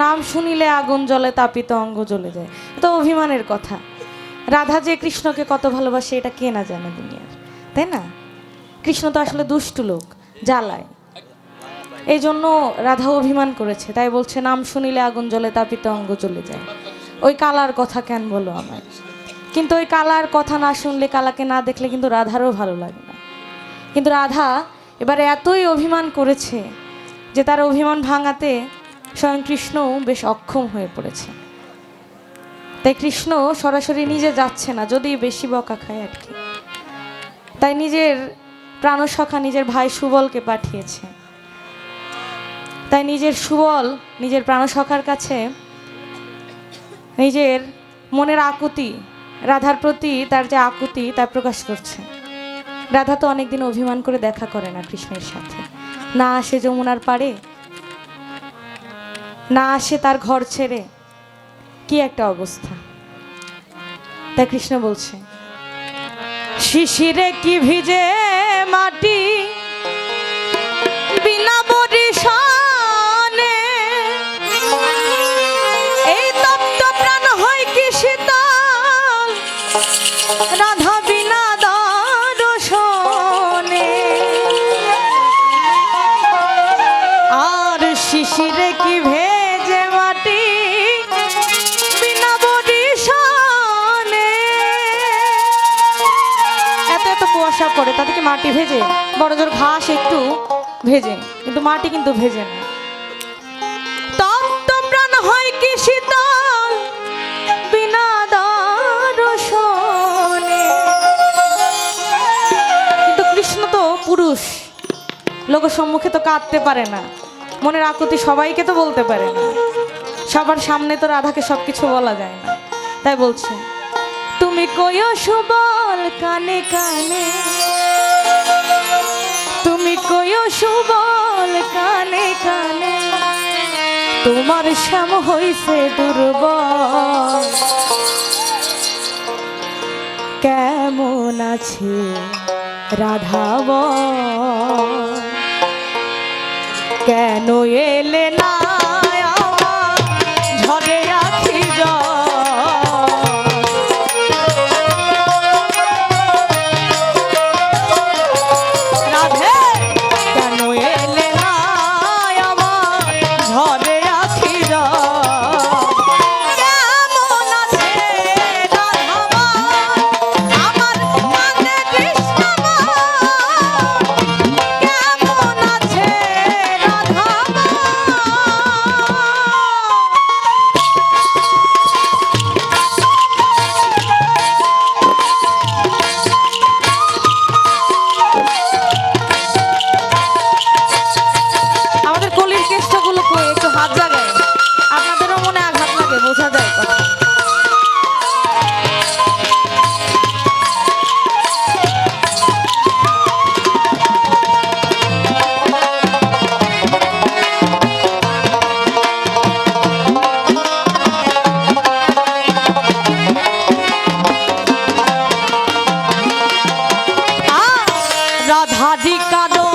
নাম শুনিলে আগুন জ্বলে তাপিত অঙ্গ জ্বলে যায়। এটা অভিমানের কথা। রাধা যে কৃষ্ণকে কত ভালোবাসে এটা কে না জানে দুনিয়ার, তাই না? কৃষ্ণ তো আসলে দুষ্টু লোক, জ্বালায়। এই জন্য রাধা অভিমান করেছে, তাই বলছে নাম শুনিলে আগুন জ্বলে তাপিত অঙ্গ জ্বলে যায়। ওই কালার কথা কেন বলো আমায়? কিন্তু ওই কালার কথা না শুনলে, কালাকে না দেখলে কিন্তু রাধারও ভালো লাগে না। কিন্তু রাধা এবারে এতই অভিমান করেছে যে তার অভিমান ভাঙাতে স্বয়ং কৃষ্ণও বেশ অক্ষম হয়ে পড়েছে। তাই কৃষ্ণ সরাসরি নিজে যাচ্ছে না, যদি বেশি বকা খায় আর কি। তাই নিজের প্রাণসখা নিজের ভাই সুবলকে পাঠিয়েছে। তাই নিজের সুবল নিজের প্রাণসখার কাছে নিজের মনের আকুতি, রাধার প্রতি তার যে আকুতি তা প্রকাশ করছে। রাধা তো অনেকদিন অভিমান করে দেখা করে না কৃষ্ণের সাথে, না আসে যমুনার পাড়ে, না আসে তার ঘর ছেড়ে। কি একটা অবস্থা! তাই কৃষ্ণ বলছে, শিশিরে কি ভিজে মাটি বিনা বরিশানে, এই তপ্ত প্রাণ হয় কি শীতল রাধা বিনা দর্শনে। আর শিশিরে কি ভেজে মাটি বিনা বরিশানে, এত এত কুয়াশা পড়ে, তাতে কি মাটি ভেজে? বড় জোর ঘাস একটু ভেজে, কিন্তু মাটি কিন্তু ভেজে না। তপ্ত প্রাণ হয় কি শীতল বিনা দর্শনে। কিন্তু কৃষ্ণ তো পুরুষ, লোক সম্মুখে তো কাঁদতে পারে না, মনের আকুতি সবাইকে তো বলতে পারে না, সবার সামনে তো রাধাকে সবকিছু বলা যায় না। তাই বলছে, তুমি কইও সুবল কানে কানে, তুমি কইও সুবল কানে কানে, তোমার শ্যাম হইছে দুর্বল, কেমন আছে রাধাব, কেন এলে না ঝরে আখি রাধে, কেন এলে না আমার ঝরে আখি কেমন আছে রাধাবা, আমার কানে কৃষ্ণ কেমন আছে রাধাবা। আমাদের কলির কেষ্টগুলো একটু হাত জাগায়, আপনাদেরও মনে আঘাত লাগে, বোঝা যায় কথা। রাধারি কাদো